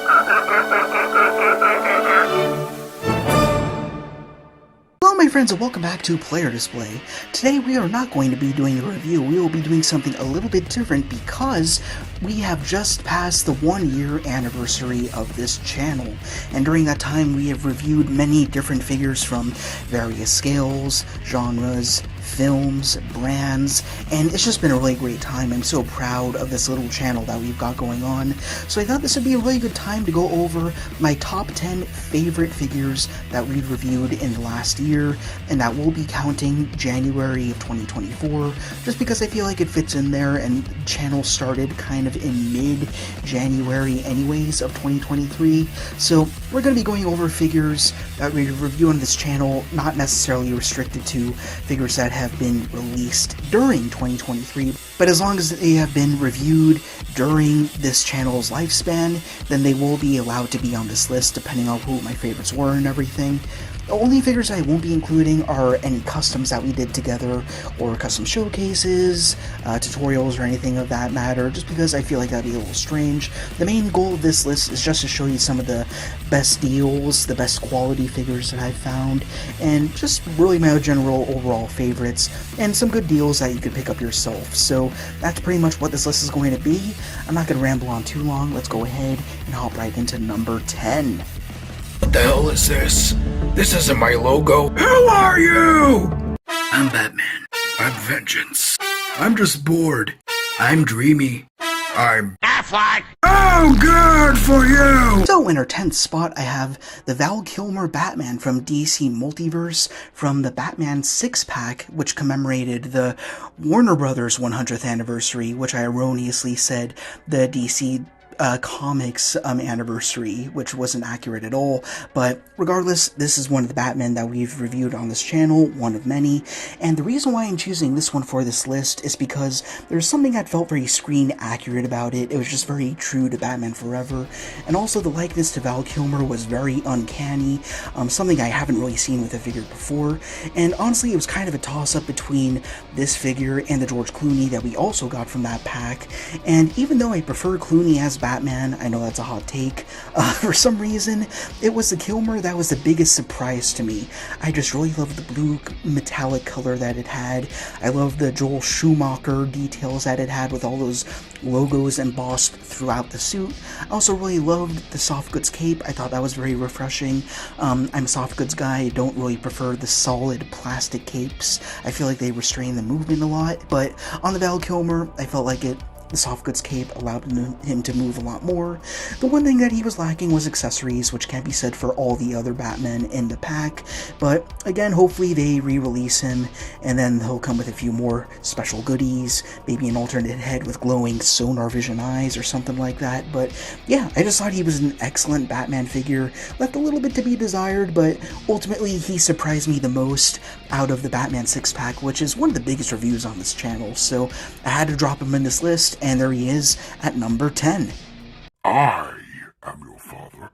Hello my friends and welcome back to Player Display. Today we are not going to be doing a review, we will be doing something a little bit different because we have just passed the 1 year anniversary of this channel. And during that time we have reviewed many different figures from various scales, genres, films, brands, and it's just been a really great time. I'm so proud of this little channel that we've got going on. So I thought this would be a really good time to go over my top 10 favorite figures that we've reviewed in the last year, and that will be counting January of 2024, just because I feel like it fits in there, and the channel started kind of in mid-January anyways of 2023. So we're going to be going over figures that we review on this channel, not necessarily restricted to figures that have been released during 2023, but as long as they have been reviewed during this channel's lifespan, then they will be allowed to be on this list depending on who my favorites were and everything. The only figures I won't be including are any customs that we did together, or custom showcases, tutorials, or anything of that matter, just because I feel like that'd be a little strange. The main goal of this list is just to show you some of the best deals, the best quality figures that I've found, and just really my general overall favorites, and some good deals that you could pick up yourself. So that's pretty much what this list is going to be. I'm not going to ramble on too long. Let's go ahead and hop right into number 10. What the hell is this? This isn't my logo. Who are you? I'm Batman. I'm Vengeance. I'm just bored. I'm dreamy. I'm Affleck. Oh, good for you! So in our 10th spot, I have the Val Kilmer Batman from DC Multiverse from the Batman 6-pack, which commemorated the Warner Brothers 100th anniversary, which I erroneously said the DC Comics anniversary, which wasn't accurate at all. But regardless, this is one of the Batman that we've reviewed on this channel, one of many, and the reason why I'm choosing this one for this list is because there's something that felt very screen accurate about it. It was just very true to Batman Forever, and also the likeness to Val Kilmer was very uncanny, something I haven't really seen with a figure before. And honestly, it was kind of a toss-up between this figure and the George Clooney that we also got from that pack. And even though I prefer Clooney as Batman, I know that's a hot take, for some reason, it was the Kilmer that was the biggest surprise to me. I just really loved the blue metallic color that it had. I loved the Joel Schumacher details that it had with all those logos embossed throughout the suit. I also really loved the soft goods cape. I thought that was very refreshing. I'm a soft goods guy. I don't really prefer the solid plastic capes. I feel like they restrain the movement a lot, but on the Val Kilmer, I felt like the soft goods cape allowed him to move a lot more. The one thing that he was lacking was accessories, which can't be said for all the other Batmen in the pack, but again, hopefully they re-release him, and then he'll come with a few more special goodies, maybe an alternate head with glowing sonar vision eyes or something like that. But yeah, I just thought he was an excellent Batman figure, left a little bit to be desired, but ultimately he surprised me the most out of the Batman 6-pack, which is one of the biggest reviews on this channel, so I had to drop him in this list, and there he is at number 10. I am your father,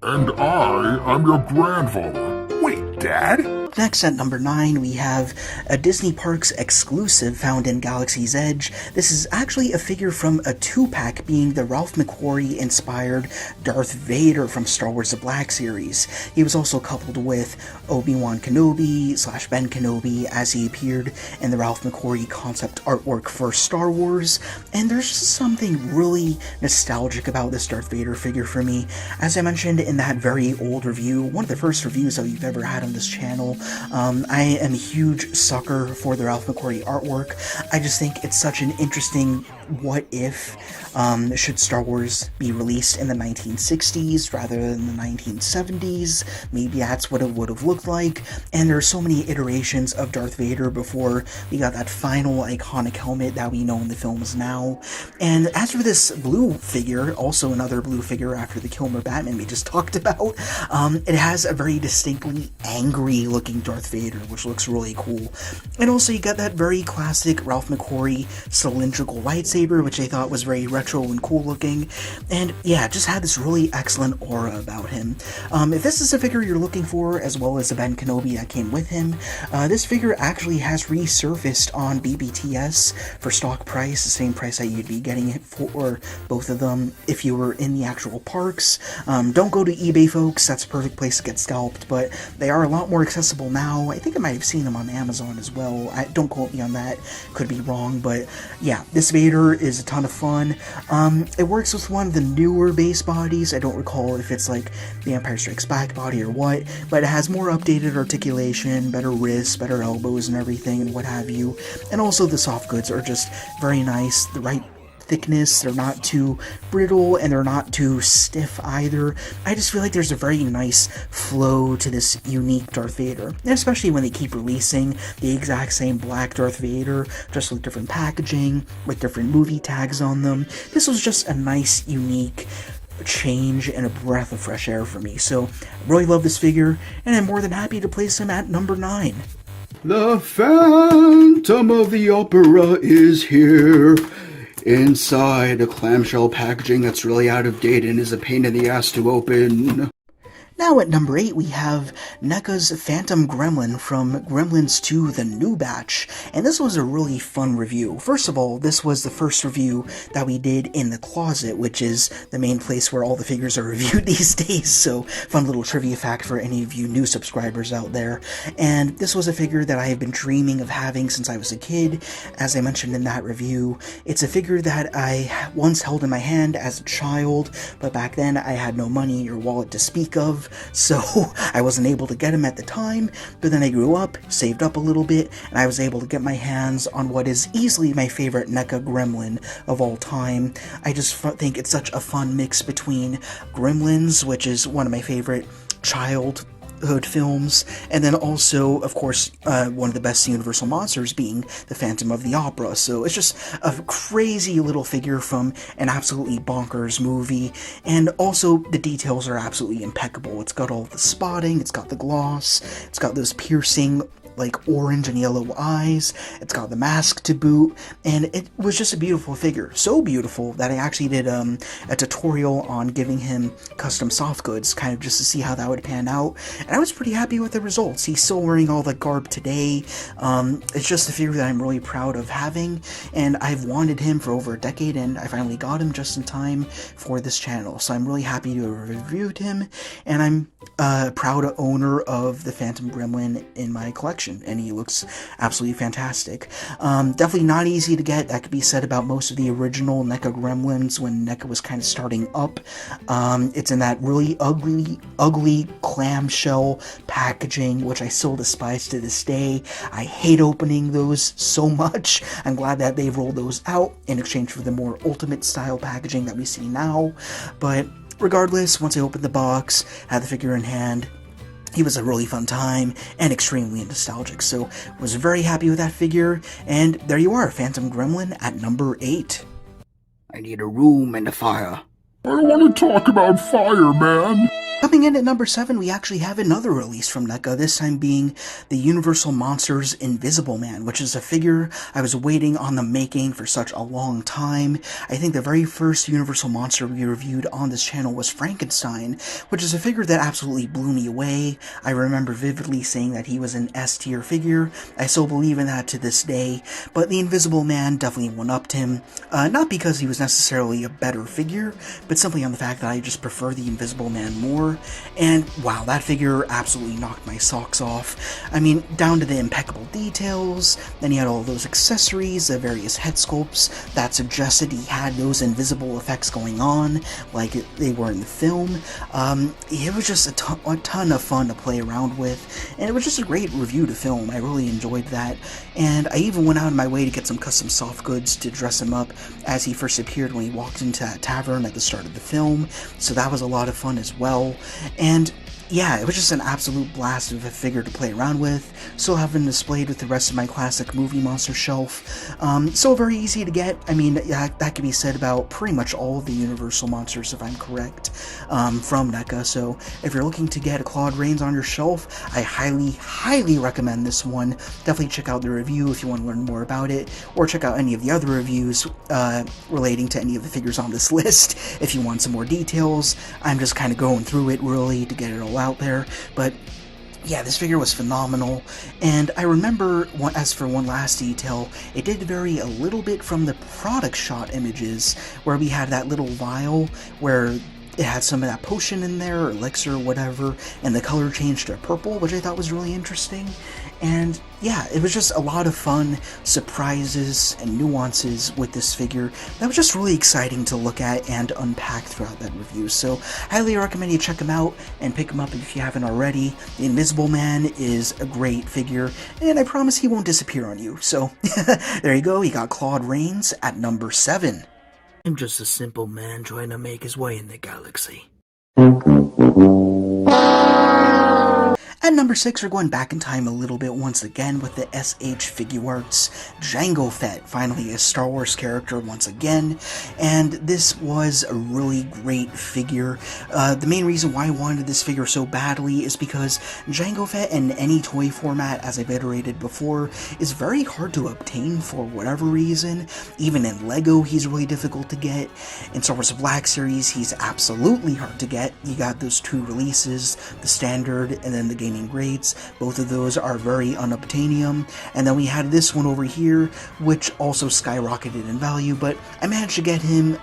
and I am your grandfather. Wait, Dad? Next at number 9, we have a Disney Parks exclusive found in Galaxy's Edge. This is actually a figure from a 2-pack, being the Ralph McQuarrie-inspired Darth Vader from Star Wars The Black Series. He was also coupled with Obi-Wan Kenobi / Ben Kenobi as he appeared in the Ralph McQuarrie concept artwork for Star Wars, and there's just something really nostalgic about this Darth Vader figure for me. As I mentioned in that very old review, one of the first reviews that we've ever had on this channel, I am a huge sucker for the Ralph McQuarrie artwork. I just think it's such an interesting what if, should Star Wars be released in the 1960s rather than the 1970s? Maybe that's what it would have looked like. And there are so many iterations of Darth Vader before we got that final iconic helmet that we know in the films now. And as for this blue figure, also another blue figure after the Kilmer Batman we just talked about, it has a very distinctly angry looking Darth Vader, which looks really cool. And also you got that very classic Ralph McQuarrie cylindrical lightsaber lightsaber, which I thought was very retro and cool looking, and yeah, just had this really excellent aura about him. If this is a figure you're looking for, as well as the Ben Kenobi that came with him, this figure actually has resurfaced on BBTS for stock price, the same price that you'd be getting it for both of them if you were in the actual parks. Don't go to eBay, folks, that's a perfect place to get scalped, but they are a lot more accessible now. I think I might have seen them on Amazon as well. Don't quote me on that, could be wrong, but yeah, this Vader is a ton of fun. It works with one of the newer base bodies. I don't recall if it's like the Empire Strikes Back body or what, but it has more updated articulation, better wrists, better elbows and everything and what have you. And also the soft goods are just very nice, the right thickness, they're not too brittle and they're not too stiff either. I just feel like there's a very nice flow to this unique Darth Vader, and especially when they keep releasing the exact same black Darth Vader, just with different packaging, with different movie tags on them. This was just a nice, unique change and a breath of fresh air for me. So I really love this figure, and I'm more than happy to place him at number 9. The Phantom of the Opera is here. Inside a clamshell packaging that's really out of date and is a pain in the ass to open. Now at number 8, we have NECA's Phantom Gremlin from Gremlins 2 The New Batch, and this was a really fun review. First of all, this was the first review that we did in the closet, which is the main place where all the figures are reviewed these days, so fun little trivia fact for any of you new subscribers out there. And this was a figure that I have been dreaming of having since I was a kid, as I mentioned in that review. It's a figure that I once held in my hand as a child, but back then I had no money or wallet to speak of, so I wasn't able to get him at the time. But then I grew up, saved up a little bit, and I was able to get my hands on what is easily my favorite NECA Gremlin of all time. I just think it's such a fun mix between Gremlins, which is one of my favorite childhood films, and then also, of course, one of the best Universal monsters being the Phantom of the Opera. So it's just a crazy little figure from an absolutely bonkers movie, and also the details are absolutely impeccable. It's got all the spotting, it's got the gloss, it's got those piercing like orange and yellow eyes, it's got the mask to boot, and it was just a beautiful figure. So beautiful that I actually did a tutorial on giving him custom soft goods, kind of just to see how that would pan out, and I was pretty happy with the results. He's still wearing all the garb today. It's just a figure that I'm really proud of having, and I've wanted him for over a decade, and I finally got him just in time for this channel, so I'm really happy to have reviewed him, and I'm a proud owner of the Phantom Gremlin in my collection, and he looks absolutely fantastic. Definitely not easy to get. That could be said about most of the original NECA Gremlins when NECA was kind of starting up. It's in that really ugly clamshell packaging, which I still despise to this day. I hate opening those so much. I'm glad that they've rolled those out in exchange for the more ultimate style packaging that we see now. But regardless, once I opened the box, had the figure in hand, he was a really fun time and extremely nostalgic, so was very happy with that figure, and there you are, Phantom Gremlin at number 8. I need a room and a fire. I don't want to talk about fire, man. Coming in at number 7, we actually have another release from NECA, this time being the Universal Monsters Invisible Man, which is a figure I was waiting on the making for such a long time. I think the very first Universal monster we reviewed on this channel was Frankenstein, which is a figure that absolutely blew me away. I remember vividly saying that he was an S-tier figure. I still believe in that to this day, but the Invisible Man definitely one-upped him, not because he was necessarily a better figure, but simply on the fact that I just prefer the Invisible Man more. And wow, that figure absolutely knocked my socks off. I mean, down to the impeccable details, then he had all those accessories, the various head sculpts that suggested he had those invisible effects going on, like they were in the film. It was just a ton of fun to play around with, and it was just a great review to film. I really enjoyed that, and I even went out of my way to get some custom soft goods to dress him up as he first appeared when he walked into that tavern at the start of the film, so that was a lot of fun as well. And yeah, it was just an absolute blast of a figure to play around with. Still have been displayed with the rest of my classic movie monster shelf. So very easy to get. I mean, yeah, that can be said about pretty much all of the Universal monsters, if I'm correct, from NECA. So if you're looking to get a Claude Rains on your shelf, I highly recommend this one. Definitely check out the review if you want to learn more about it, or check out any of the other reviews relating to any of the figures on this list if you want some more details. I'm just kind of going through it really to get it all out there, but yeah, this figure was phenomenal. And I remember, as for one last detail, it did vary a little bit from the product shot images, where we had that little vial where it had some of that potion in there, or elixir or whatever, and the color changed to purple, which I thought was really interesting. And yeah, it was just a lot of fun surprises and nuances with this figure that was just really exciting to look at and unpack throughout that review. So highly recommend you check him out and pick him up if you haven't already. The Invisible Man is a great figure, and I promise he won't disappear on you. So there you go, he got Claude Rains at number 7. I'm just a simple man trying to make his way in the galaxy. At number 6, we're going back in time a little bit once again with the SH Figuarts Jango Fett, finally a Star Wars character once again, and this was a really great figure. The main reason why I wanted this figure so badly is because Jango Fett in any toy format, as I've iterated before, is very hard to obtain for whatever reason. Even in LEGO, he's really difficult to get. In Star Wars Black Series, he's absolutely hard to get. You got those 2 releases, the standard and then the gaming grades. Both of those are very unobtainium. And then we had this one over here, which also skyrocketed in value, but I managed to get him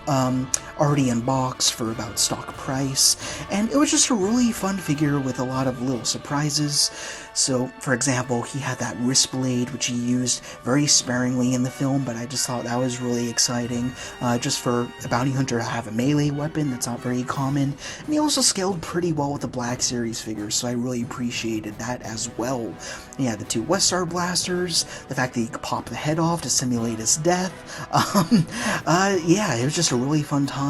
already in box for about stock price, and it was just a really fun figure with a lot of little surprises. So, for example, he had that wrist blade, which he used very sparingly in the film, but I just thought that was really exciting, just for a bounty hunter to have a melee weapon. That's not very common, and he also scaled pretty well with the Black Series figures, so I really appreciated that as well. Yeah, the 2 West Star blasters, the fact that he could pop the head off to simulate his death. Yeah, it was just a really fun time.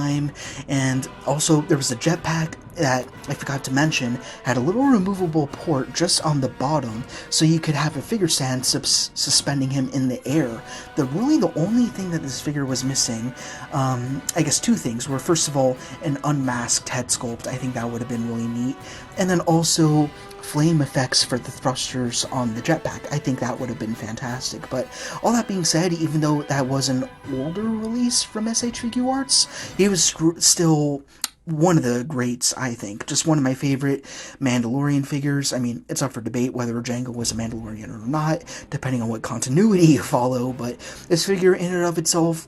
And also, there was a jetpack that I forgot to mention, had a little removable port just on the bottom, so you could have a figure stand suspending him in the air. The only thing that this figure was missing, I guess 2 things, were first of all, an unmasked head sculpt. I think that would have been really neat. And then also flame effects for the thrusters on the jetpack. I think that would have been fantastic. But all that being said, even though that was an older release from SH Figuarts, he was still one of the greats, I think. Just one of my favorite Mandalorian figures. I mean, it's up for debate whether Jango was a Mandalorian or not, depending on what continuity you follow, but this figure in and of itself,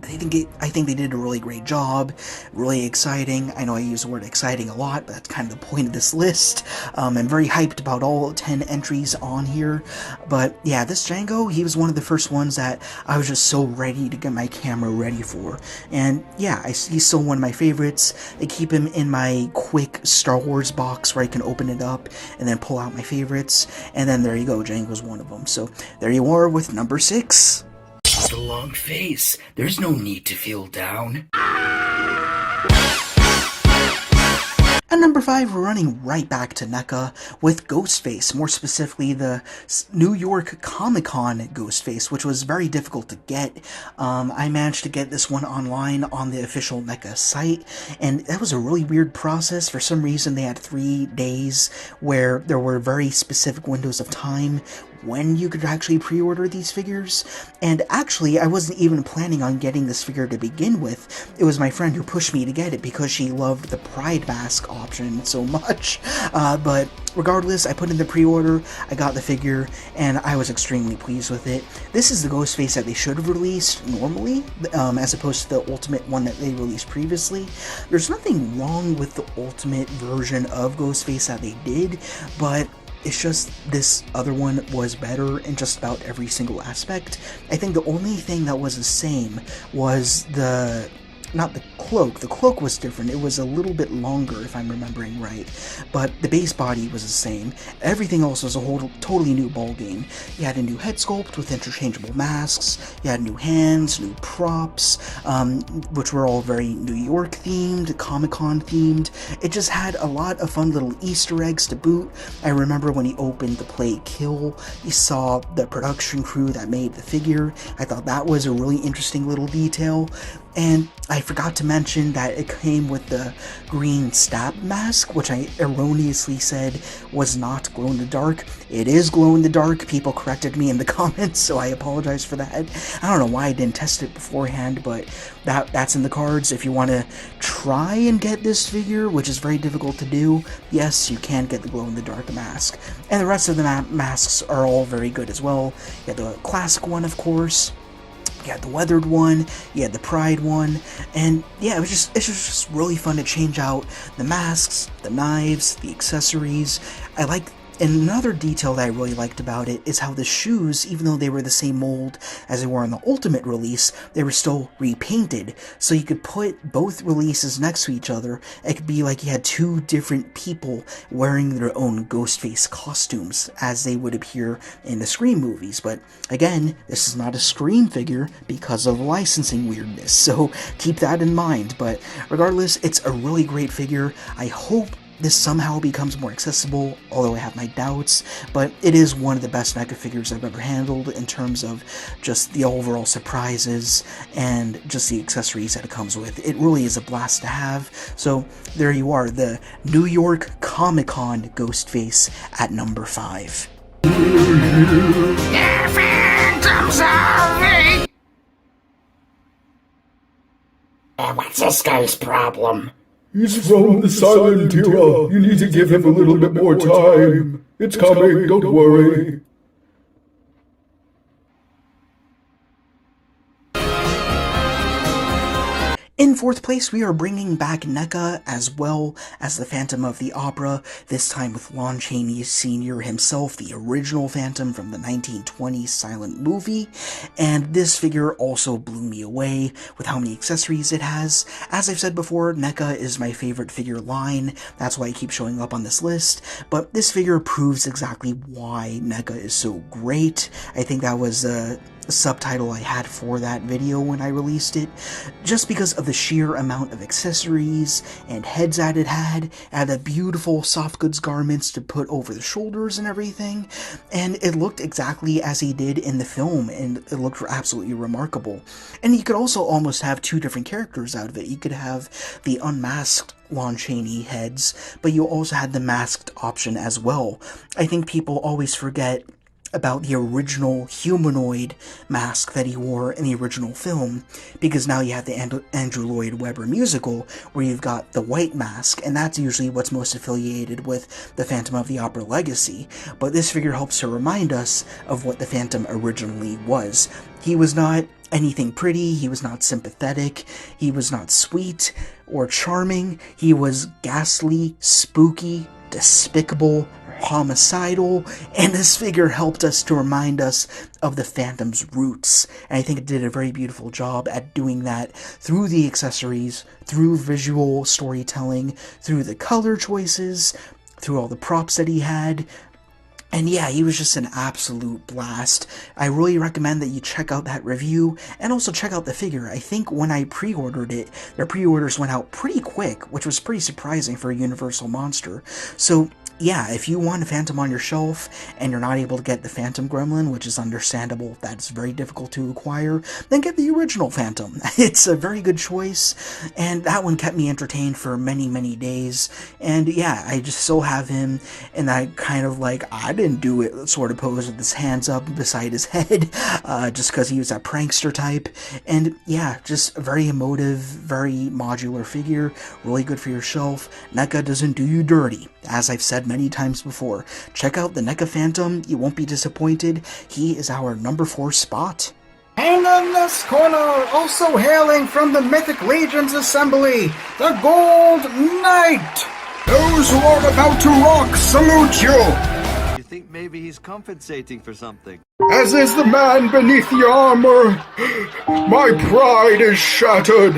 I think they did a really great job. Really exciting. I know I use the word exciting a lot, but that's kind of the point of this list. I'm very hyped about all 10 entries on here. But yeah, this Jango, he was one of the first ones that I was just so ready to get my camera ready for. And yeah, he's still one of my favorites. I keep him in my quick Star Wars box where I can open it up and then pull out my favorites. And then there you go, Jango's one of them. So there you are with number 6. The long face. There's no need to feel down. At number 5, we're running right back to NECA with Ghostface, more specifically the New York Comic-Con Ghostface, which was very difficult to get. I managed to get this one online on the official NECA site, and that was a really weird process. For some reason, they had 3 days where there were very specific windows of time when you could actually pre-order these figures, and actually I wasn't even planning on getting this figure to begin with. It was my friend who pushed me to get it because she loved the Pride Mask option so much, but regardless, I put in the pre-order, I got the figure, and I was extremely pleased with it. This is the Ghostface that they should have released normally, as opposed to the Ultimate one that they released previously. There's nothing wrong with the Ultimate version of Ghostface that they did, but it's just this other one was better in just about every single aspect. I think the only thing that was the same was the not the cloak was different. It was a little bit longer, if I'm remembering right, but the base body was the same. Everything else was a whole totally new ballgame. You had a new head sculpt with interchangeable masks, you had new hands, new props, which were all very New York themed, Comic-Con themed. It just had a lot of fun little Easter eggs to boot. I remember when he opened the play Kill, you saw the production crew that made the figure. I thought that was a really interesting little detail. And I forgot to mention that it came with the green stab mask, which I erroneously said was not glow-in-the-dark. It is glow-in-the-dark. People corrected me in the comments, so I apologize for that. I don't know why I didn't test it beforehand, but that's in the cards. If you want to try and get this figure, which is very difficult to do, yes, you can get the glow-in-the-dark mask. And the rest of the masks are all very good as well. You have the classic one, of course. You had the weathered one, you had the pride one, and yeah, it's just really fun to change out the masks, the knives, the accessories. And another detail that I really liked about it is how the shoes, even though they were the same mold as they were on the Ultimate release, they were still repainted. So you could put both releases next to each other. It could be like you had two different people wearing their own Ghostface costumes as they would appear in the Scream movies. But again, this is not a Scream figure because of licensing weirdness, so keep that in mind. But regardless, it's a really great figure. I hope this somehow becomes more accessible, although I have my doubts, but it is one of the best NECA figures I've ever handled in terms of just the overall surprises and just the accessories that it comes with. It really is a blast to have. So there you are, the New York Comic-Con Ghostface at number 5. Yeah, Phantoms are me! What's this guy's problem? He's from the Silent Era. You need to give him a little bit more time. It's coming, don't worry. In fourth place, we are bringing back NECA as well as the Phantom of the Opera, this time with Lon Chaney Sr. himself, the original Phantom from the 1920s silent movie, and this figure also blew me away with how many accessories it has. As I've said before, NECA is my favorite figure line, that's why I keep showing up on this list, but this figure proves exactly why NECA is so great. I think that was a subtitle I had for that video when I released it, just because of the sheer amount of accessories and heads that it had the beautiful soft goods garments to put over the shoulders and everything, and it looked exactly as he did in the film, and it looked absolutely remarkable. And you could also almost have two different characters out of it. You could have the unmasked Lon Chaney heads, but you also had the masked option as well. I think people always forget about the original humanoid mask that he wore in the original film, because now you have the Andrew Lloyd Webber musical, where you've got the white mask, and that's usually what's most affiliated with the Phantom of the Opera legacy. But this figure helps to remind us of what the Phantom originally was. He was not anything pretty, he was not sympathetic, he was not sweet or charming, he was ghastly, spooky, despicable, homicidal, and this figure helped us to remind us of the Phantom's roots, and I think it did a very beautiful job at doing that through the accessories, through visual storytelling, through the color choices, through all the props that he had. And yeah, he was just an absolute blast. I really recommend that you check out that review, and also check out the figure. I think when I pre-ordered it, their pre-orders went out pretty quick, which was pretty surprising for a Universal monster. So yeah, if you want a Phantom on your shelf and you're not able to get the Phantom Gremlin, which is understandable, that's very difficult to acquire, then get the original Phantom. It's a very good choice, and that one kept me entertained for many, many days. And yeah, I just still have him in that kind of like, I didn't do it sort of pose with his hands up beside his head, just because he was that prankster type. And yeah, just a very emotive, very modular figure, really good for your shelf. NECA doesn't do you dirty, as I've said many times before. Check out the NECA Phantom, you won't be disappointed. He is our number 4 spot. And in this corner, also hailing from the Mythic Legions Assembly, the Gold Knight! Those who are about to rock salute you! You think maybe he's compensating for something? As is the man beneath the armor, my pride is shattered.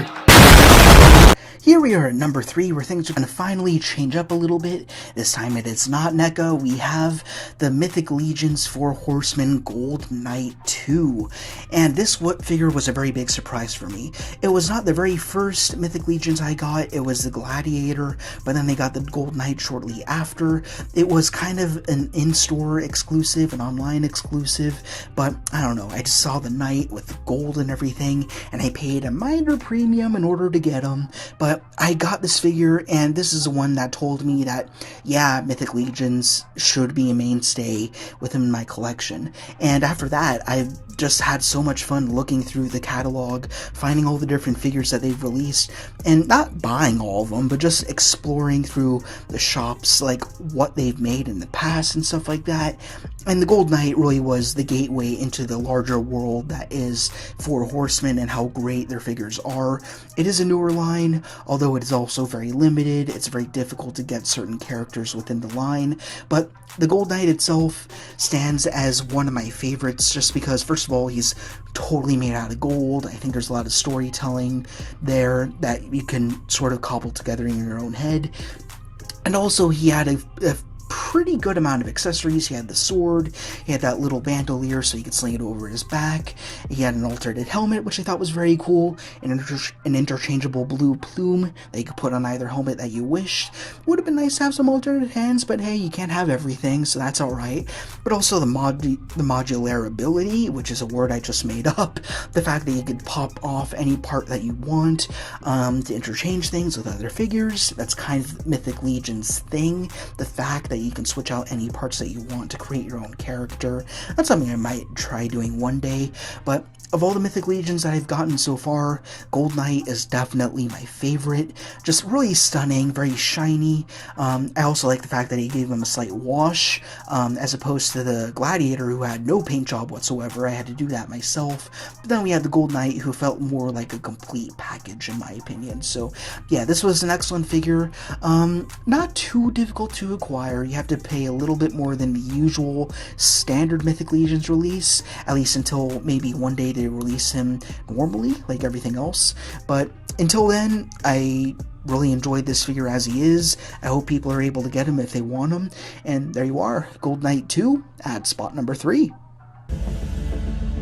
Here we are at number 3, where things are going to finally change up a little bit. This time it is not NECA. We have the Mythic Legions 4 Horsemen Gold Knight 2. And this figure was a very big surprise for me. It was not the very first Mythic Legions I got. It was the Gladiator, but then they got the Gold Knight shortly after. It was kind of an in-store exclusive, an online exclusive, but I don't know. I just saw the Knight with the gold and everything, and I paid a minor premium in order to get him. But I got this figure, and this is the one that told me that, yeah, Mythic Legions should be a mainstay within my collection. And after that, I've just had so much fun looking through the catalog, finding all the different figures that they've released, and not buying all of them, but just exploring through the shops, like what they've made in the past and stuff like that. And the Gold Knight really was the gateway into the larger world that is 4 Horsemen and how great their figures are. It is a newer line, although it is also very limited. It's very difficult to get certain characters within the line, but the Gold Knight itself stands as one of my favorites just because, first of all, he's totally made out of gold. I think there's a lot of storytelling there that you can sort of cobble together in your own head. And also, he had a pretty good amount of accessories. He had the sword, he had that little bandolier so you could sling it over his back, he had an alternate helmet, which I thought was very cool, and an interchangeable blue plume that you could put on either helmet that you wished. Would have been nice to have some alternate hands, but hey, you can't have everything, so that's alright. But also the modular ability, which is a word I just made up, the fact that you could pop off any part that you want to interchange things with other figures. That's kind of Mythic Legion's thing, the fact that you can switch out any parts that you want to create your own character. That's something I might try doing one day, but of all the Mythic Legions that I've gotten so far, Gold Knight is definitely my favorite. Just really stunning, very shiny. I also like the fact that he gave him a slight wash, as opposed to the Gladiator who had no paint job whatsoever. I had to do that myself. But then we had the Gold Knight who felt more like a complete package in my opinion. So yeah, this was an excellent figure. Not too difficult to acquire. You have to pay a little bit more than the usual standard Mythic Legions release, at least until maybe one day they release him normally, like everything else. But until then, I really enjoyed this figure as he is. I hope people are able to get him if they want him. And there you are, Gold Knight 2 at spot number 3.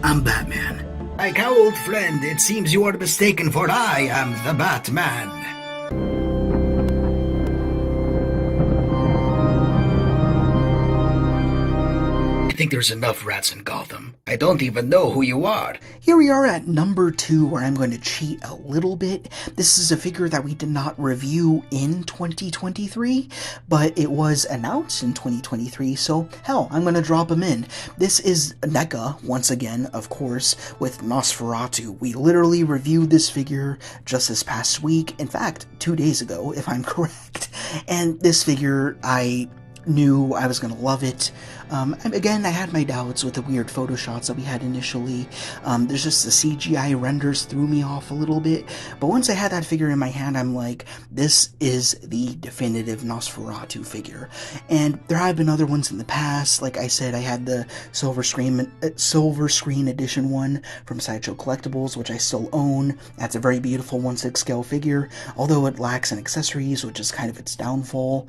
I'm Batman. My old friend, it seems you are mistaken, for I am the Batman. I think there's enough rats in Gotham. I don't even know who you are. Here we are at number 2, where I'm going to cheat a little bit. This is a figure that we did not review in 2023, but it was announced in 2023, so hell, I'm going to drop him in. This is NECA, once again, of course, with Nosferatu. We literally reviewed this figure just this past week, in fact, 2 days ago, if I'm correct. And this figure, I knew I was going to love it. Again, I had my doubts with the weird photo shots that we had initially. There's just the CGI renders threw me off a little bit, but once I had that figure in my hand, I'm like, this is the definitive Nosferatu figure. And there have been other ones in the past. Like I said, I had the silver screen edition one from Sideshow Collectibles, which I still own. That's a very beautiful 1/6 scale figure, although it lacks in accessories, which is kind of its downfall.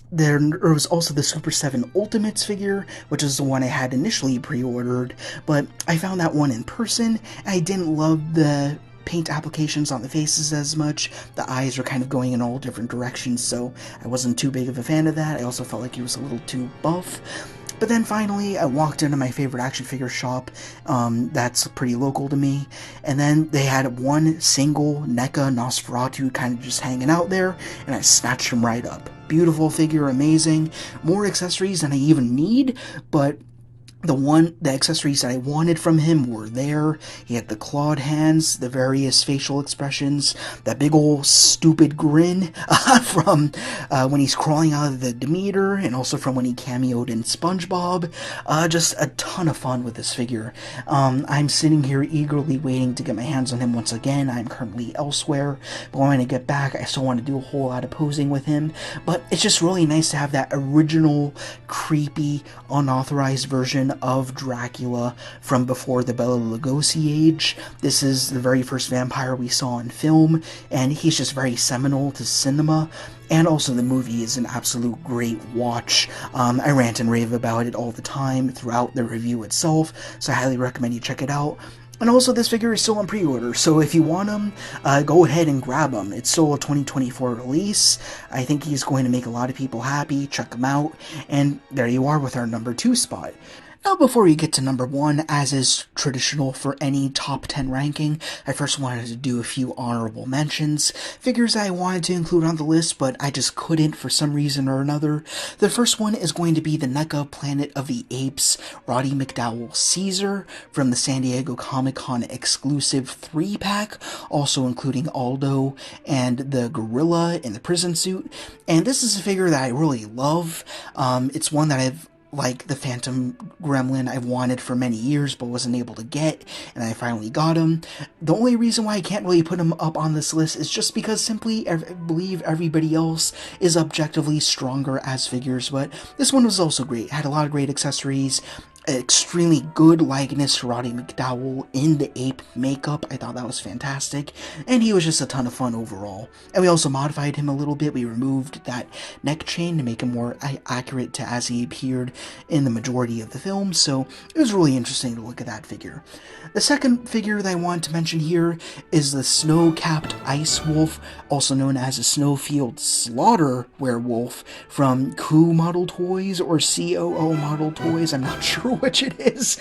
There was also the Super 7 Ultimates figure, which is the one I had initially pre-ordered, but I found that one in person, and I didn't love the paint applications on the faces as much. The eyes were kind of going in all different directions, so I wasn't too big of a fan of that. I also felt like he was a little too buff. But then finally, I walked into my favorite action figure shop that's pretty local to me, and then they had one single NECA Nosferatu kind of just hanging out there, and I snatched him right up. Beautiful figure, amazing, more accessories than I even need, but the accessories that I wanted from him were there. He had the clawed hands, the various facial expressions, that big old stupid grin from when he's crawling out of the Demeter, and also from when he cameoed in SpongeBob. Just a ton of fun with this figure. I'm sitting here eagerly waiting to get my hands on him once again. I'm currently elsewhere, but when I get back, I still want to do a whole lot of posing with him. But it's just really nice to have that original, creepy, unauthorized version of Dracula from before the Bela Lugosi age. This is the very first vampire we saw in film, and he's just very seminal to cinema. And also the movie is an absolute great watch. I rant and rave about it all the time throughout the review itself, so I highly recommend you check it out. And also, this figure is still on pre-order, so if you want him, go ahead and grab him. It's still a 2024 release. I think he's going to make a lot of people happy. Check him out. And there you are with our number 2 spot. Now, before we get to number 1, as is traditional for any top 10 ranking, I first wanted to do a few honorable mentions, figures I wanted to include on the list, but I just couldn't for some reason or another. The first one is going to be the NECA Planet of the Apes Roddy McDowall Caesar from the San Diego Comic-Con exclusive 3-pack, also including Aldo and the gorilla in the prison suit. And this is a figure that I really love. It's one that like the Phantom Gremlin I've wanted for many years but wasn't able to get, and I finally got him. The only reason why I can't really put him up on this list is just because simply I believe everybody else is objectively stronger as figures, but this one was also great. It had a lot of great accessories, extremely good likeness to Roddy McDowall in the ape makeup. I thought that was fantastic, and he was just a ton of fun overall. And we also modified him a little bit. We removed that neck chain to make him more accurate to as he appeared in the majority of the film, so it was really interesting to look at that figure. The second figure that I want to mention here is the Snow-Capped Ice Wolf, also known as a Snowfield Slaughter Werewolf from Coup Model Toys or COO Model Toys. I'm not sure which it is.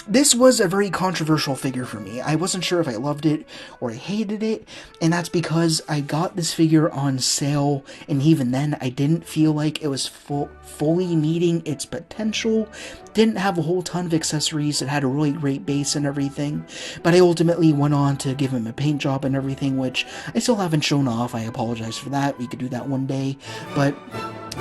This was a very controversial figure for me. I wasn't sure if I loved it or I hated it, and that's because I got this figure on sale, and even then I didn't feel like it was fully meeting its potential. Didn't have a whole ton of accessories. It had a really great base and everything, but I ultimately went on to give him a paint job and everything, which I still haven't shown off. I apologize for that. We could do that one day, but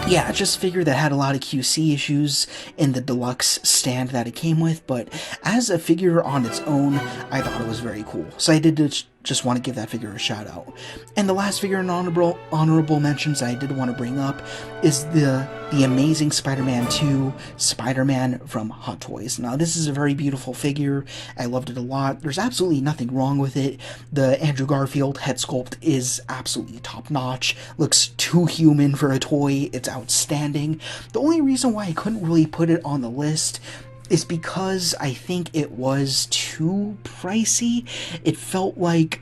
yeah, just figured that had a lot of QC issues in the deluxe stand that it came with, but as a figure on its own, I thought it was very cool. So I did just want to give that figure a shout out. And the last figure in honorable mentions I did want to bring up is the Amazing Spider-Man 2 Spider-Man from Hot Toys. Now, this is a very beautiful figure. I loved it a lot. There's absolutely nothing wrong with it. The Andrew Garfield head sculpt is absolutely top-notch. Looks too human for a toy. It's outstanding. The only reason why I couldn't really put it on the list is because I think it was too pricey. It felt like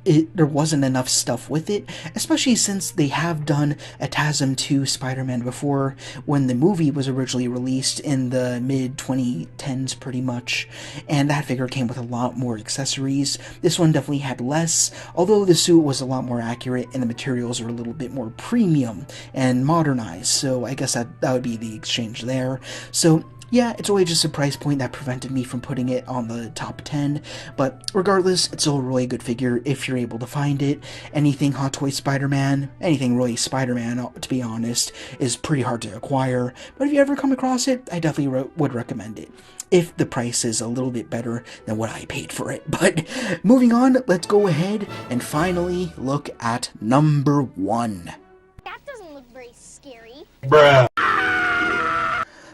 there wasn't enough stuff with it, especially since they have done a TASM 2 Spider-Man before when the movie was originally released in the mid-2010s pretty much, and that figure came with a lot more accessories. This one definitely had less, although the suit was a lot more accurate and the materials are a little bit more premium and modernized, so I guess that would be the exchange there. So yeah, it's really just a price point that prevented me from putting it on the top 10, but regardless, it's still a really good figure if you're able to find it. Anything Hot Toys Spider-Man, anything really Spider-Man, to be honest, is pretty hard to acquire, but if you ever come across it, I definitely would recommend it, if the price is a little bit better than what I paid for it. But moving on, let's go ahead and finally look at number 1. That doesn't look very scary. Bruh.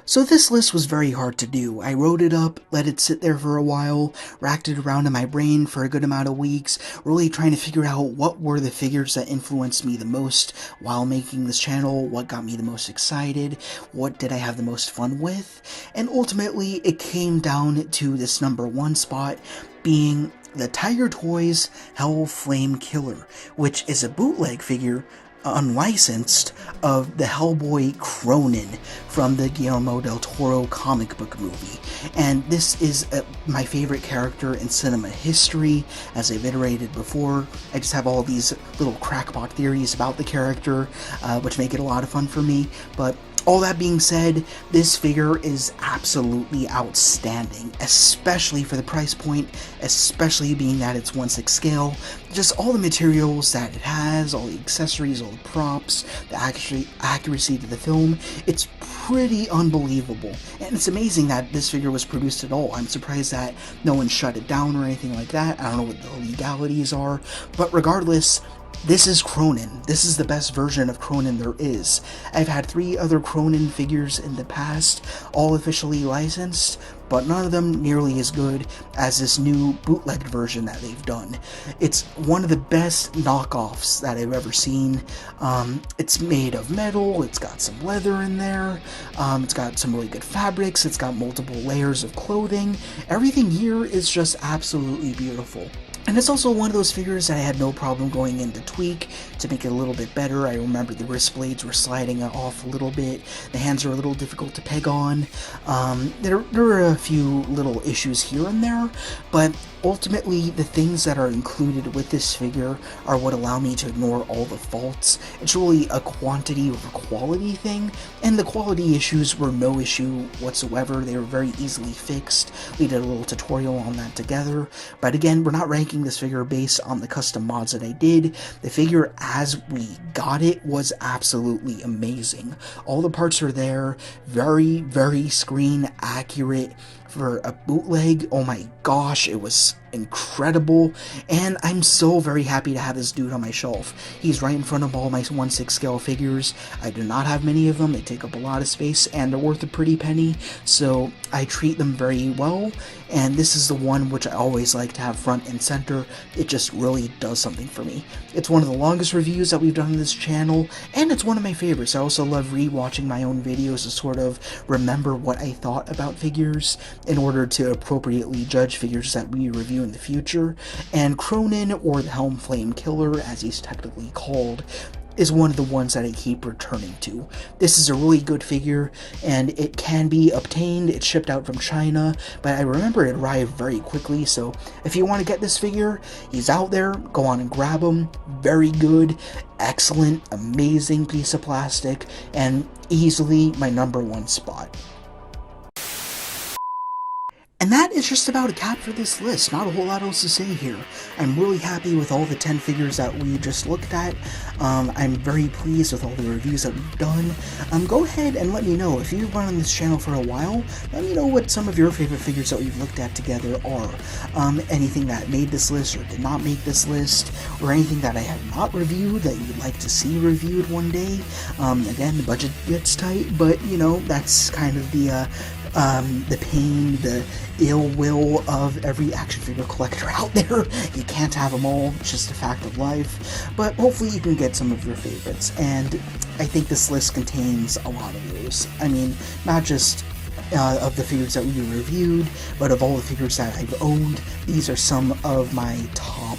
So this list was very hard to do. I wrote it up, let it sit there for a while, racked it around in my brain for a good amount of weeks, really trying to figure out what were the figures that influenced me the most while making this channel, what got me the most excited, what did I have the most fun with, and ultimately it came down to this number 1 spot being the Tiger Toys Hell Flame Killer, which is a bootleg figure unlicensed of the Hellboy Cronin from the Guillermo del Toro comic book movie. And this is my favorite character in cinema history, as I've iterated before. I just have all these little crackpot theories about the character, which make it a lot of fun for me, but all that being said, this figure is absolutely outstanding, especially for the price point, especially being that it's 1/6 scale. Just all the materials that it has, all the accessories, all the props, the accuracy to the film, it's pretty unbelievable. And it's amazing that this figure was produced at all. I'm surprised that no one shut it down or anything like that. I don't know what the legalities are, but regardless, This is Cronin. This is the best version of Cronin there is. I've had 3 other Cronin figures in the past, all officially licensed, but none of them nearly as good as this new bootlegged version that they've done. It's one of the best knockoffs that I've ever seen. It's made of metal, it's got some leather in there, it's got some really good fabrics, it's got multiple layers of clothing. Everything here is just absolutely beautiful. And it's also one of those figures that I had no problem going in to tweak to make it a little bit better. I remember the wrist blades were sliding off a little bit. The hands are a little difficult to peg on. There are a few little issues here and there, but ultimately the things that are included with this figure are what allow me to ignore all the faults. It's really a quantity over quality thing, and the quality issues were no issue whatsoever. They were very easily fixed. We did a little tutorial on that together, but again, we're not ranking this figure based on the custom mods that I did. The figure as we got it was absolutely amazing. All the parts are there, very, very screen accurate. For a bootleg, oh my gosh, it was incredible, and I'm so very happy to have this dude on my shelf. He's right in front of all my 1/6 scale figures. I do not have many of them, they take up a lot of space, and they're worth a pretty penny, so I treat them very well, and this is the one which I always like to have front and center. It just really does something for me. It's one of the longest reviews that we've done on this channel, and it's one of my favorites. I also love re-watching my own videos to sort of remember what I thought about figures in order to appropriately judge figures that we review in the future, and Cronin, or the Helm Flame Killer as he's technically called, is one of the ones that I keep returning to. This is a really good figure, and it can be obtained. It's shipped out from China, but I remember it arrived very quickly, so if you want to get this figure, he's out there, go on and grab him. Very good, excellent, amazing piece of plastic, and easily my #1 spot. And that is just about a cap for this list. Not a whole lot else to say here. I'm really happy with all the 10 figures that we just looked at. I'm very pleased with all the reviews that we've done. Go ahead and let me know, if you've been on this channel for a while, let me know what some of your favorite figures that we've looked at together are. Anything that made this list or did not make this list, or anything that I have not reviewed that you'd like to see reviewed one day. Again, the budget gets tight, but you know, that's kind of the pain, the ill will of every action figure collector out there. You can't have them all, it's just a fact of life, but hopefully you can get some of your favorites, and I think this list contains a lot of those. I mean, not just of the figures that we reviewed, but of all the figures that I've owned. These are some of my top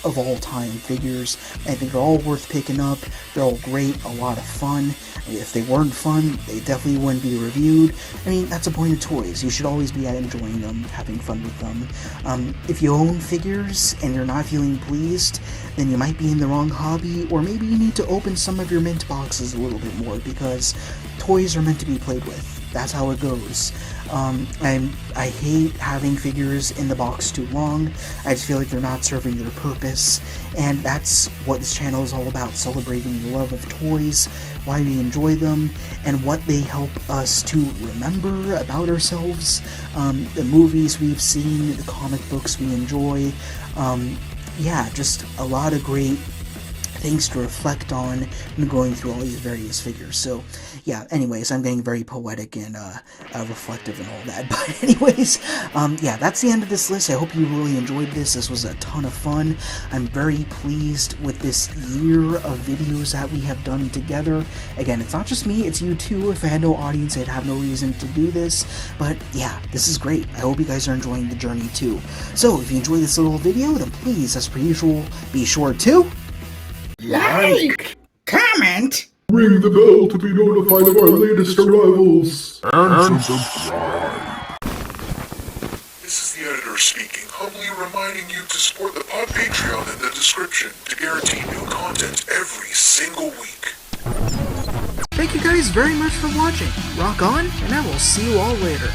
of all time figures. I think they're all worth picking up. They're all great, a lot of fun. If they weren't fun, they definitely wouldn't be reviewed. I mean, that's the point of toys. You should always be enjoying them, having fun with them. If you own figures and you're not feeling pleased, then you might be in the wrong hobby, or maybe you need to open some of your mint boxes a little bit more, because toys are meant to be played with. That's how it goes. I hate having figures in the box too long. I just feel like they're not serving their purpose, and that's what this channel is all about, celebrating the love of toys, why we enjoy them, and what they help us to remember about ourselves, the movies we've seen, the comic books we enjoy. Yeah, just a lot of great things to reflect on when going through all these various figures. So yeah, anyways, I'm getting very poetic and reflective and all that, but anyways, yeah, that's the end of this list. I hope you really enjoyed this. This was a ton of fun. I'm very pleased with this year of videos that we have done together. Again, it's not just me, it's you too. If I had no audience, I'd have no reason to do this, but yeah, this is great. I hope you guys are enjoying the journey too. So if you enjoyed this little video, then please, as per usual, be sure to Like, comment, Ring the bell to be notified of our latest arrivals. And subscribe. This is the editor speaking, humbly reminding you to support the pod Patreon in the description to guarantee new content every single week. Thank you guys very much for watching. Rock on, and I will see you all later.